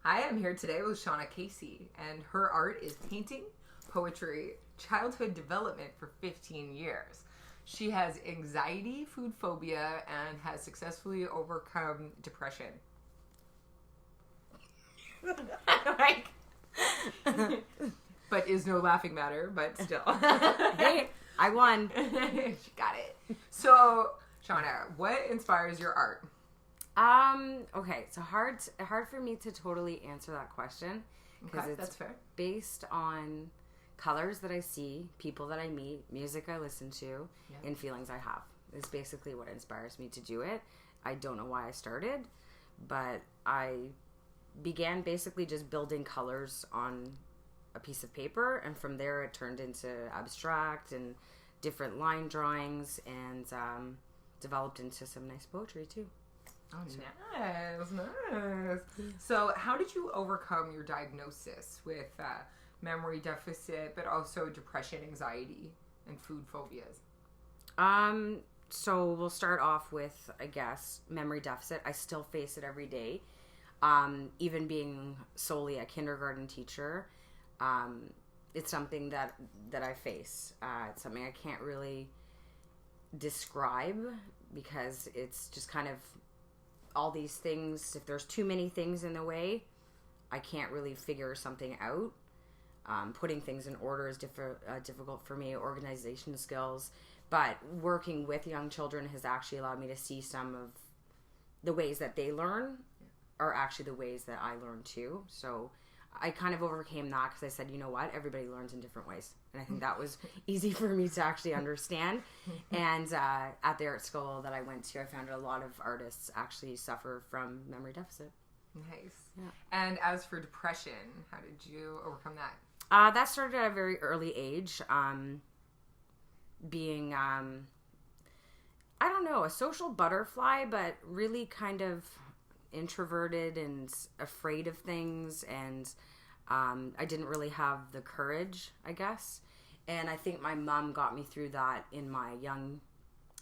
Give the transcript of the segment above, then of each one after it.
Hi, I'm here today with Shauna Casey, and her art is painting, poetry, childhood development for 15 years. She has anxiety, food phobia, and has successfully overcome depression. Like, but is no laughing matter, but still. Hey, I won. She got it. So, Shauna, what inspires your art? Okay, so hard for me to totally answer that question because That's fair. based on colors that I see, people that I meet, music I listen to, and feelings I have. Is basically what inspires me to do it. I don't know why I started, but I began basically just building colors on a piece of paper, and from there it turned into abstract and different line drawings, and developed into some nice poetry too. Oh, nice. So, how did you overcome your diagnosis with memory deficit, but also depression, anxiety, and food phobias? So we'll start off with, I guess, memory deficit. I still face it every day. Even being solely a kindergarten teacher, it's something that I face. It's something I can't really describe because it's just kind of all these things. If there's too many things in the way, I can't really figure something out. Putting things in order is difficult for me, organization skills. But working with young children has actually allowed me to see some of the ways that they learn are actually the ways that I learn too. So I kind of overcame that because I said, you know what, everybody learns in different ways. And I think that was easy for me to actually understand. And at the art school that I went to, I found a lot of artists actually suffer from memory deficit. Nice. Yeah. And as for depression, how did you overcome that? That started at a very early age. Being, I don't know, a social butterfly, but really kind of introverted and afraid of things, and I didn't really have the courage, I guess. And I think my mom got me through that in my young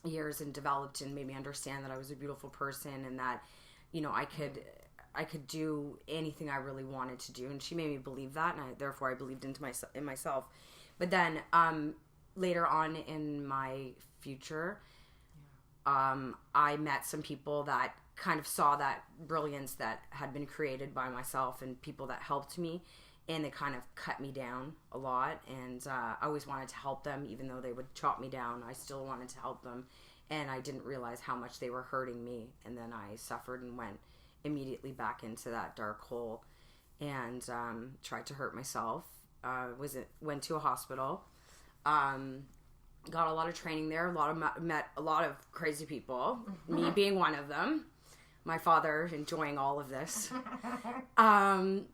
years and developed and made me understand that I was a beautiful person and that, you know, I could do anything I really wanted to do. And she made me believe that, and therefore I believed in myself. But then later on in my future, I met some people that kind of saw that brilliance that had been created by myself and people that helped me, and they kind of cut me down a lot. And I always wanted to help them, even though they would chop me down. I still wanted to help them, and I didn't realize how much they were hurting me. And then I suffered and went immediately back into that dark hole and tried to hurt myself. Went to a hospital. Got a lot of training there. Met a lot of crazy people. Me being one of them. My father enjoying all of this. But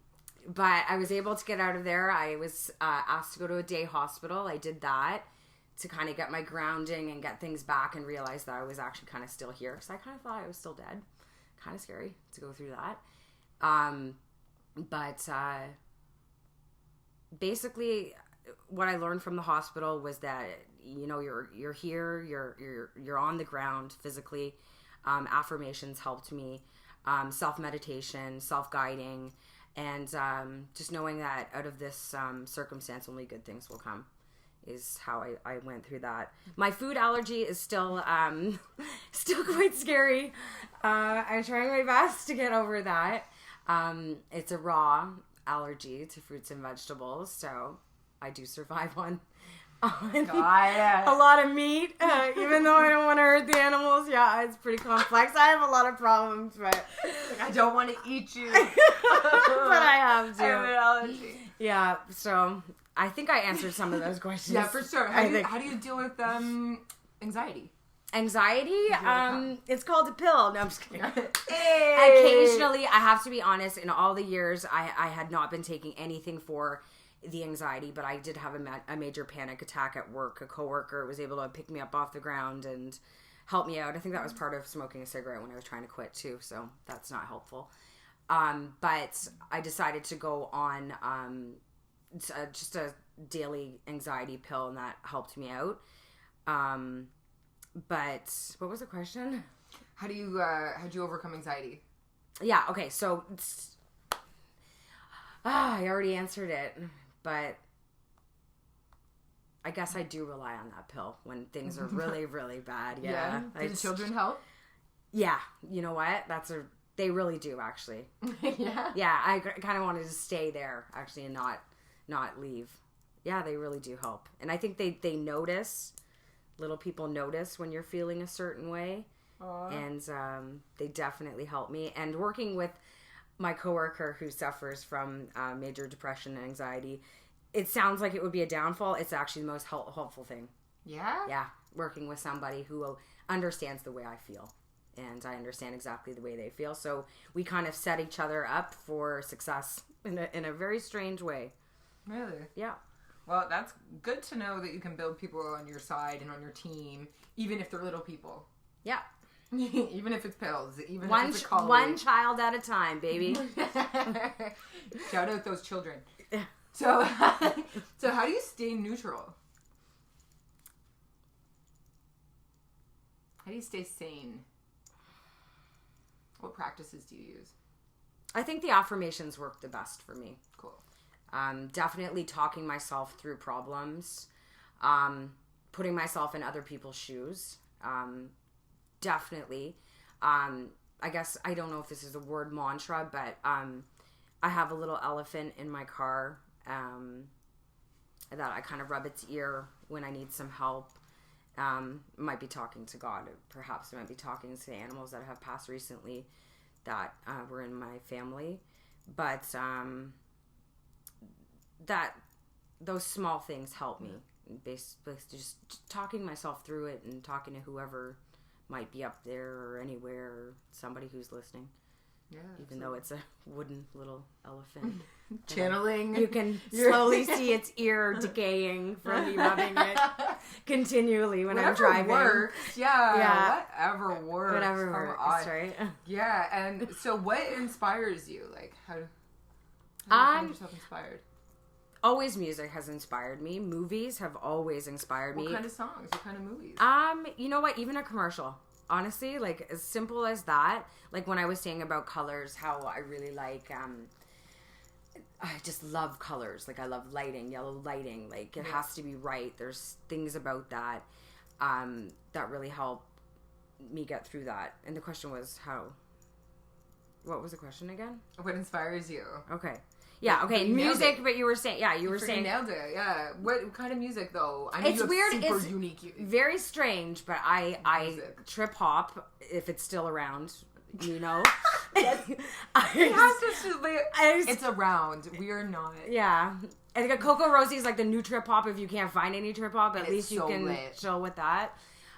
I was able to get out of there. I was asked to go to a day hospital. I did that to kind of get my grounding and get things back, and realize that I was actually kind of still here because I kind of thought I was still dead. Kind of scary to go through that. But basically, what I learned from the hospital was that, you know, you're here, you're on the ground physically. Affirmations helped me, self-meditation, self-guiding, and just knowing that out of this circumstance only good things will come is how I went through that. My food allergy is still quite scary. I'm trying my best to get over that. It's a raw allergy to fruits and vegetables, so I do survive on a lot of meat, even though I don't want to hurt the animals. Yeah, it's pretty complex. I have a lot of problems, but I don't want to eat you. But I have to. I have an allergy. Yeah, so I think I answered some of those questions. Yeah, for sure. How do you deal with anxiety? Anxiety? It's called a pill. No, I'm just kidding. Hey. Occasionally, I have to be honest, in all the years, I had not been taking anything for the anxiety, but I did have a major panic attack at work. A coworker was able to pick me up off the ground and help me out. I think that was part of smoking a cigarette when I was trying to quit too, so that's not helpful. But I decided to go on just a daily anxiety pill, and that helped me out. But what was the question? How'd you overcome anxiety? Yeah, okay, so I already answered it, but I guess I do rely on that pill when things are really, really bad. Yeah. Do the children help? Yeah. You know what? They really do, actually. Yeah. Yeah. I kind of wanted to stay there, actually, and not leave. Yeah, they really do help. And I think they notice, little people notice when you're feeling a certain way. Aww. And they definitely help me. And working with my coworker who suffers from major depression and anxiety, it sounds like it would be a downfall. It's actually the most helpful thing. Yeah? Yeah. Working with somebody who understands the way I feel. And I understand exactly the way they feel. So we kind of set each other up for success in a very strange way. Really? Yeah. Well, that's good to know that you can build people on your side and on your team, even if they're little people. Yeah. Even if it's pills, even if it's a colleague. One child at a time, baby. Shout out those children. So how do you stay neutral? How do you stay sane? What practices do you use? I think the affirmations work the best for me. Cool. Definitely talking myself through problems, putting myself in other people's shoes. Definitely. I guess, I don't know if this is a word mantra, but I have a little elephant in my car that I kind of rub its ear when I need some help. Might be talking to God, or perhaps I might be talking to animals that have passed recently that were in my family. But those small things help me. Basically, just talking myself through it and talking to whoever might be up there or anywhere, or somebody who's listening. Yeah, even though it's a wooden little elephant. Channeling. You can slowly see its ear decaying from me rubbing it continually when I'm driving. Works. Yeah. Whatever works. Whatever works, right? Yeah, and so what inspires you? Like, how do you find yourself inspired? Always music has inspired me. Movies have always inspired me. What kind of songs? What kind of movies? You know what? Even a commercial. Honestly, like, as simple as that. Like, when I was saying about colors, how I really like, I just love colors. Like, I love lighting, yellow lighting. Like, it has to be right. There's things about that that really help me get through that. And the question was how? What was the question again? What inspires you? Okay. Yeah, okay, music, but you were saying, nailed it, yeah. What kind of music, though? I know it's weird, super it's unique. Very strange, but I trip hop, if it's still around, you know? It's around. We are not. Yeah. And Coco Rosie's like the new trip hop if you can't find any trip hop, at least you can chill with that.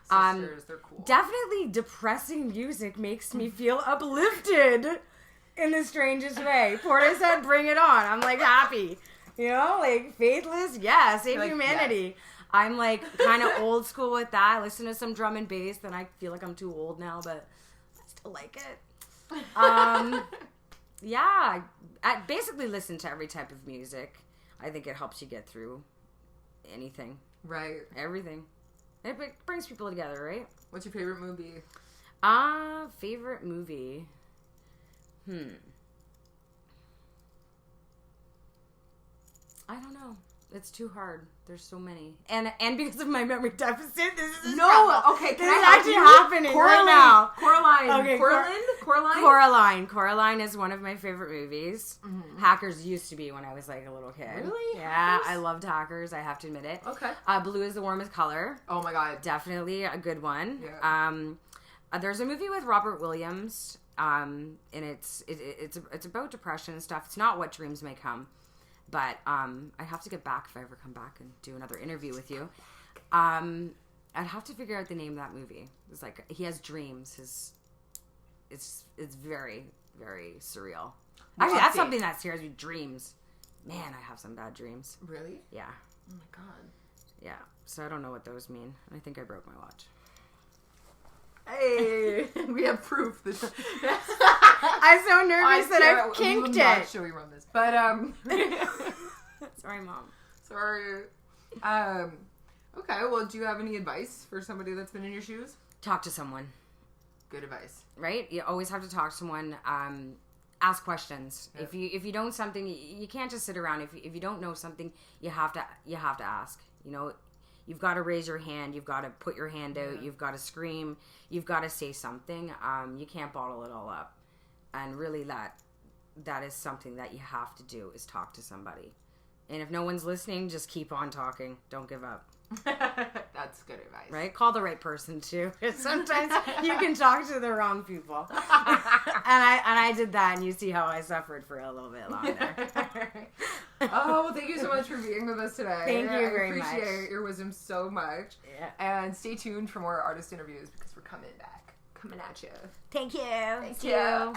Sisters, they're cool. Definitely depressing music makes me feel uplifted. In the strangest way. Porter said, bring it on. I'm like, happy. You know, like, faithless, yeah, save humanity. Yes. I'm like, kind of old school with that. I listen to some drum and bass, then I feel like I'm too old now, but I still like it. Yeah, I basically listen to every type of music. I think it helps you get through anything. Right. Everything. It brings people together, right? What's your favorite movie? Favorite movie? I don't know. It's too hard. There's so many, and because of my memory deficit, this is okay. This is actually happening right now. Coraline. Okay, Coraline. Coraline is one of my favorite movies. Mm-hmm. Hackers used to be when I was like a little kid. Really? Yeah, Hackers? I loved Hackers. I have to admit it. Okay. Blue is the warmest color. Oh my god, definitely a good one. Yeah. There's a movie with Robert Williams. And it's about depression and stuff. It's not What Dreams May Come, but I have to get back if I ever come back and do another interview with you. I'd have to figure out the name of that movie. It's like he has dreams. It's very, very surreal. Actually, that's something that scares me. Dreams. Man, I have some bad dreams. Really? Yeah. Oh my god. Yeah. So I don't know what those mean. I think I broke my watch. Hey, we have proof. I'm so nervous that I've kinked it. I'm not sure we run this, but sorry, Mom. Sorry. Okay. Well, do you have any advice for somebody that's been in your shoes? Talk to someone. Good advice. Right? You always have to talk to someone. ask questions. Yep. If you don't something, you can't just sit around. If you don't know something, you have to ask. You know, you've got to raise your hand. You've got to put your hand out. You've got to scream. You've got to say something. You can't bottle it all up. And really, that is something that you have to do, is talk to somebody. And if no one's listening, just keep on talking. Don't give up. That's good advice. Right? Call the right person too. Sometimes you can talk to the wrong people. and I did that, and you see how I suffered for a little bit longer. Oh, well, thank you so much for being with us today. Thank you very much. I appreciate your wisdom so much. Yeah. And stay tuned for more artist interviews, because we're coming at you. Thank you. Thank you.